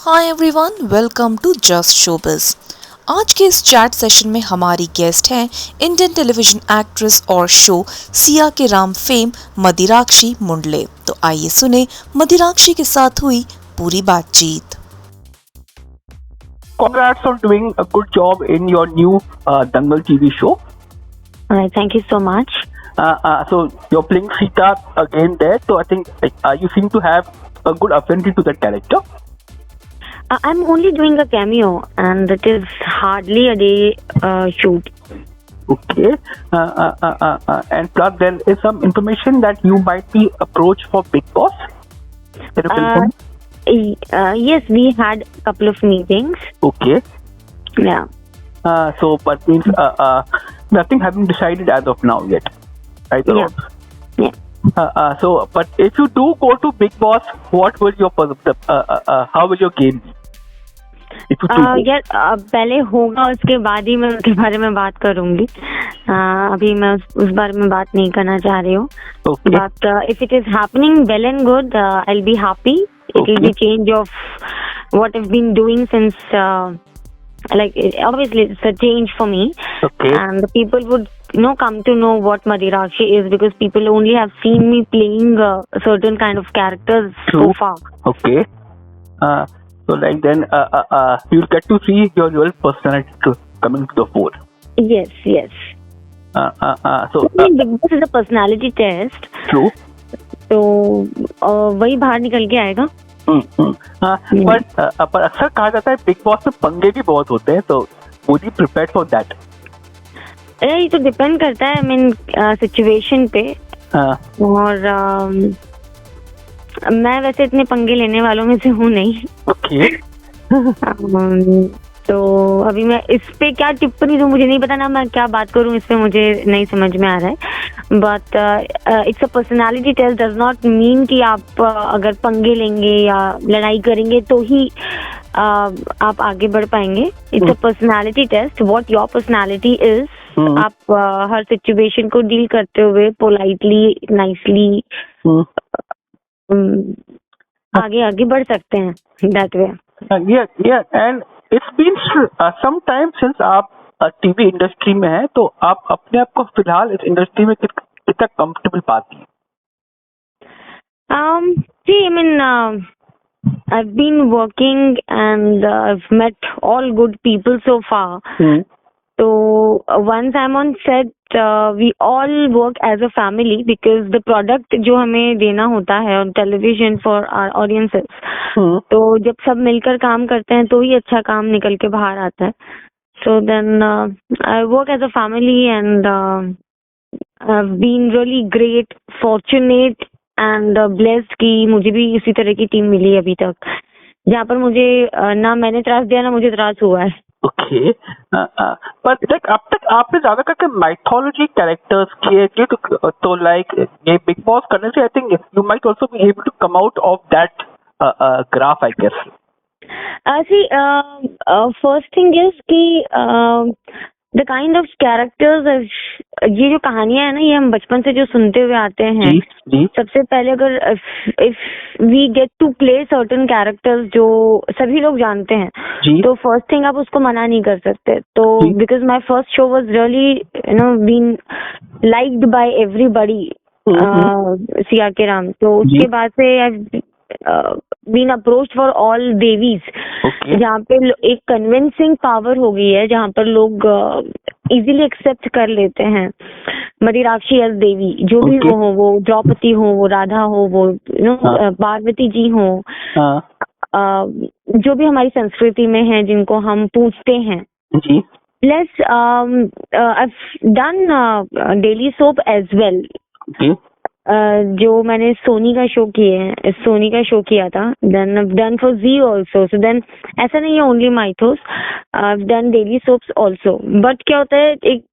Hi everyone, welcome to just showbiz. आज के इस चैट सेशन में हमारी गेस्ट हैं इंडियन टेलीविजन एक्ट्रेस और शो सिया के राम फेम मदिराक्षी मुंडले। तो आइए सुने मदिराक्षी के साथ हुई पूरी बातचीत। Congrats on doing a good job in your new Dangal TV show. Thank you so much. So you're playing Sita again there. So I think you seem to have a good affinity to that character. I'm only doing a cameo, and it is hardly a day shoot. Okay. And plus there is some information that you might be approached for Big Boss. Can you confirm? Yes, we had a couple of meetings. Okay. Yeah. So but means nothing has been decided as of now yet. Right? Yeah. So, but if you do go to Big Boss, what will your how will your game be? If you do यार पहले होगा, उसके बाद ही मैं उसके बारे में बात करूंगी. अभी मैं उस बारे में बात नहीं करना चाह रही हूँ. Okay. But if it is happening, well and good. I'll be happy. It will be change of what I've been doing since. Obviously it's a change for me. Okay. And the people would come to know what Madirakshi is, because people only have seen me playing certain kind of characters so far. Okay. So like then you'll get to see your real personality coming to the fore. Yes. So Big Boss is a personality test. true. तो वही बाहर निकल के आएगा. पर अक्सर कहा जाता है बिग बॉस में पंगे भी बहुत होते हैं, तो would you prepare for that? ये तो डिपेंड करता है, I mean सिचुएशन पे. और मैं वैसे इतने पंगे लेने वालों में से हूँ नहीं. Okay. तो अभी मैं इस पे क्या टिप्पणी दूं मुझे नहीं पता, ना मैं क्या बात करूं इस पे मुझे नहीं समझ में आ रहा है. But it's a personality test. Does not mean कि आप अगर पंगे लेंगे या लड़ाई करेंगे तो ही आप आगे बढ़ पाएंगे. It's a personality test. What your personality is, आप हर सिचुएशन को डील करते हुए पोलाइटली, नाइसली आगे बढ़ सकते हैं. That way. Yeah, and it's been some time since आप टीवी इंडस्ट्री में हैं, तो आप अपने आप को फिलहाल इस इंडस्ट्री में कितना कंफर्टेबल पाती हैं? See, I mean, I've been working and I've met all good people so far. So once I'm on set, we all work as a family, because the product जो हमें देना होता है on television for our audiences. तो जब सब मिलकर काम करते हैं तो ही अच्छा काम निकल के बाहर आता है. So then I work as a family and I've been really great, fortunate and blessed कि मुझे भी इसी तरह की टीम मिली अभी तक, जहाँ पर मुझे ना मैंने त्रास दिया ना मुझे त्रास हुआ है. Okay. But like अब तक आपने ज्यादा करके माइथोलॉजी कैरेक्टर्स किए, तो लाइक ये बिग बॉस करने से I think you might also be able to come out of that graph, I guess. See, first thing is कि the kind of characters, ये जो कहानियां है ना, ये हम बचपन से जो सुनते हुए आते हैं. जी. सबसे पहले अगर if we get to play certain characters जो सभी लोग जानते हैं, तो first thing आप उसको मना नहीं कर सकते. तो because my first show was really been liked by everybody, Siya के राम. तो उसके बाद से I've been approached for all Devi's, जहाँ पे एक कन्विंसिंग पावर हो गई है, जहाँ पर लोग इजीली एक्सेप्ट कर लेते हैं मदिराक्षी एज देवी. जो भी हो, वो द्रौपदी हो, वो राधा हो, वो पार्वती जी हो, जो भी हमारी संस्कृति में है जिनको हम पूजते हैं. Plus I've done daily soap as well. जो मैंने सोनी का शो किया था. Then I've done for Zee also. So then ऐसा नहीं है only Mythos, I've done daily soaps also. But क्या होता है, एक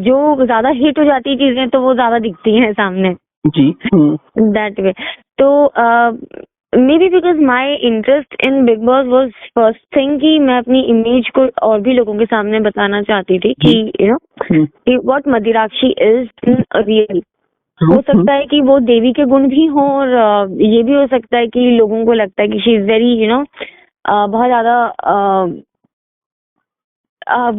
जो ज्यादा हिट हो जाती है चीजें तो वो ज्यादा दिखती हैं सामने. That way. तो maybe because my interest in Big Boss was first thing कि मैं अपनी इमेज को और भी लोगों के सामने बताना चाहती थी कि कि what मदिराक्षी is in real. हो सकता है कि वो देवी के गुण भी हों, और ये भी हो सकता है कि लोगों को लगता है कि शी इज वेरी बहुत ज्यादा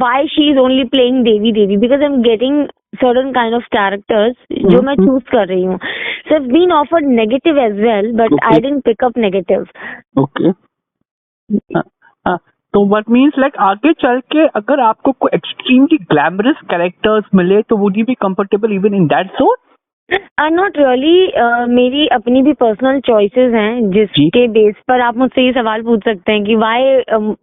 why she is only playing Devi because I'm getting certain kind of characters जो मैं चूज कर रही हूँ. So I've been offered negative as well, but I didn't pick up negative. Okay. तो what means like आगे चल के अगर आपको कोई एक्सट्रीमली ग्लैमरस कैरेक्टर्स मिले तो would you be comfortable even in that zone? Not really. मेरी अपनी भी पर्सनल चॉइसेस हैं जिसके बेस पर आप मुझसे ये सवाल पूछ सकते हैं कि वाई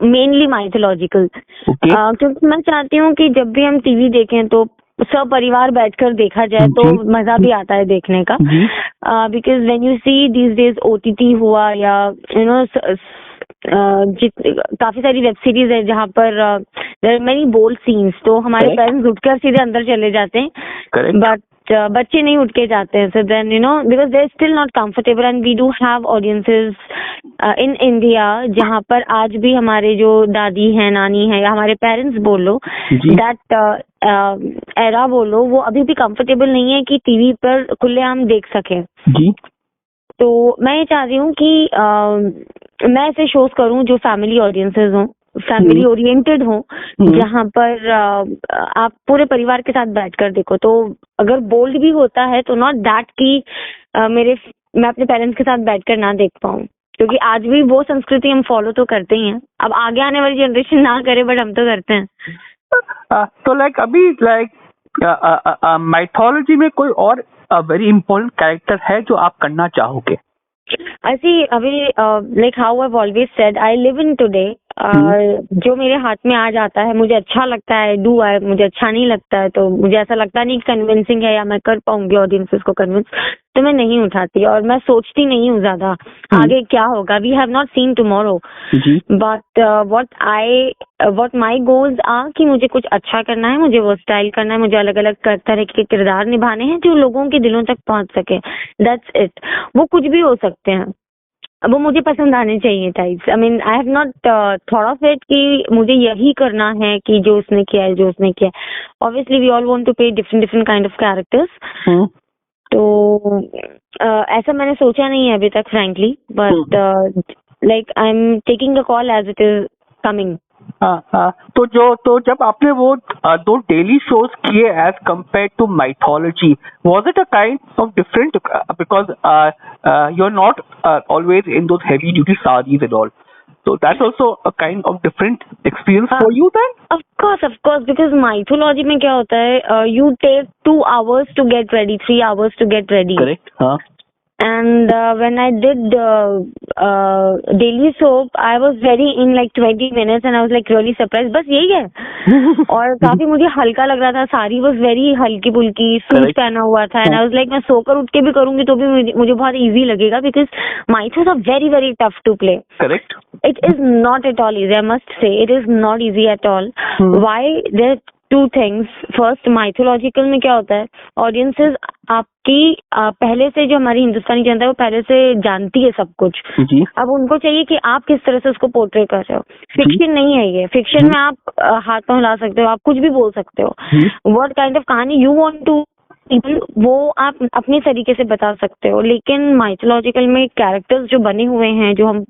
मेनली माइथोलॉजिकल. क्योंकि मैं चाहती हूँ कि जब भी हम टीवी देखें तो सब परिवार बैठकर देखा जाए तो मजा भी आता है देखने का. Because when you see these days OTT हुआ या काफी सारी वेब सीरीज है जहाँ पर there are many bold scenes, तो हमारे पेरेंट्स उठकर सीधे अंदर चले जाते हैं. बट बच्चे नहीं उठ के जाते हैं. So then because they are still not comfortable and we do have audiences in India जहाँ पर आज भी हमारे जो दादी है, नानी है, या हमारे पेरेंट्स बोलो, दैट एरा बोलो, वो अभी भी कंफर्टेबल नहीं है कि टीवी पर खुलेआम देख सके. तो मैं ये चाह रही हूँ कि मैं ऐसे शोज करूँ जो फैमिली ऑडियंसेस हों, फैमिली ओरिएंटेड हो, जहाँ पर आप पूरे परिवार के साथ बैठकर देखो. तो अगर बोल्ड भी होता है तो नॉट दैट कि मैं अपने पेरेंट्स के साथ बैठकर ना देख पाऊँ, क्योंकि आज भी वो संस्कृति हम फॉलो तो करते ही हैं. अब आगे आने वाली जनरेशन ना करे, बट हम तो करते हैं. तो लाइक अभी लाइक माइथोलॉजी में कोई और वेरी इंपॉर्टेंट कैरेक्टर है जो आप करना चाहोगे? ऐसी अभी like how I have always said, I live in today. जो मेरे हाथ में आ जाता है, मुझे अच्छा लगता है मुझे अच्छा नहीं लगता है तो मुझे ऐसा लगता नहीं कन्विंसिंग है या मैं कर पाऊंगी ऑडियंसेस को कन्विंस, तो मैं नहीं उठाती और मैं सोचती नहीं हूँ ज्यादा आगे क्या होगा. We have not seen tomorrow, but what my goals are कि मुझे कुछ अच्छा करना है, मुझे वर्सटाइल करना है, मुझे अलग अलग तरह के किरदार निभाने हैं जो लोगों के दिलों तक पहुंच सके. That's it. वो कुछ भी हो सकते हैं, वो मुझे पसंद आने चाहिए types. I mean I have not thought of it कि मुझे यही करना है कि जो उसने किया है. Obviously we all want to play different kind of characters. तो ऐसा मैंने सोचा नहीं है अभी तक frankly, but like I am taking a call as it is coming. तो जब आपने वो दो डेली शोज किए as compare to mythology, was it a kind of different because you are not always in those heavy duty saris and all, so that's also a kind of different experience for you then? Of course, because mythology में क्या होता है, you take 2 hours to get ready, 3 hours to get ready. Correct. And when I did daily soap, I was very in like 20 minutes and I was like really surprised. बस यही है. और काफी मुझे हल्का लग रहा था. साड़ी was very हल्की फुल्की, सूट पहना हुआ था, and I was like मैं सोकर उठ के भी करूंगी तो भी मुझे बहुत easy लगेगा, because mythos are very tough to play. Correct. It is not at all easy. I must say it is not easy at all. Why? There are 2 things. First, mythological में क्या होता है, ऑडियंसेस आपकी पहले से, जो हमारी हिंदुस्तानी जनता है वो पहले से जानती है सब कुछ. अब उनको चाहिए कि आप किस तरह से उसको पोर्ट्रे कर रहे हो. फिक्शन नहीं है ये. फिक्शन में आप हाथ पांव हिला सकते हो, आप कुछ भी बोल सकते हो. व्हाट काइंड ऑफ कहानी यू वांट टू पीपल, वो आप अपने तरीके से बता सकते हो. लेकिन माइथोलॉजिकल में कैरेक्टर्स जो बने हुए हैं, जो हम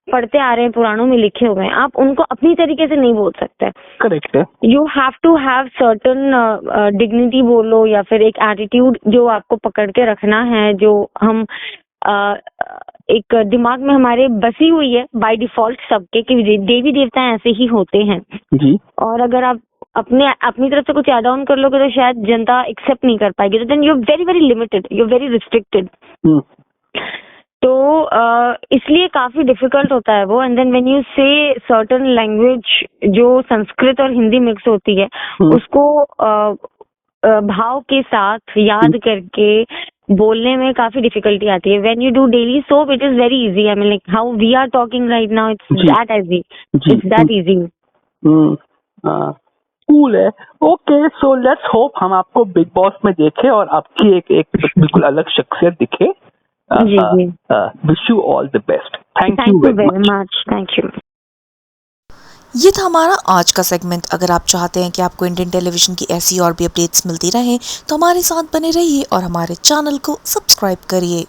पढ़ते आ रहे हैं, पुराणों में लिखे हुए हैं, आप उनको अपनी तरीके से नहीं बोल सकते. करेक्ट है. You have to have certain dignity बोलो या फिर एक एटीट्यूड जो आपको पकड़ के रखना है, जो हम एक दिमाग में हमारे बसी हुई है बाय डिफॉल्ट सबके, कि देवी देवता ऐसे ही होते हैं जी. और अगर आप अपनी तरफ से कुछ ऐड ऑन कर लोगे तो शायद जनता एक्सेप्ट नहीं कर पाएगी. तो then you are very limited, you are very restricted. तो इसलिए काफी डिफिकल्ट होता है वो. And then when you say certain language जो संस्कृत और हिंदी मिक्स होती है, उसको भाव के साथ याद करके बोलने में काफी डिफिकल्टी आती है. When you do daily soap it is very easy. I mean like how we are talking right now, it's that easy. Cool है. ओके, सो लेट्स होप हम आपको बिग बॉस में देखें और आपकी एक बिल्कुल अलग शख्सियत दिखे. Wish you all the best. Thank you very much. Thank you. ये था हमारा आज का सेगमेंट। अगर आप चाहते हैं कि आपको इंडियन टेलीविजन की ऐसी और भी अपडेट्स मिलती रहें तो हमारे साथ बने रहिए और हमारे चैनल को सब्सक्राइब करिए।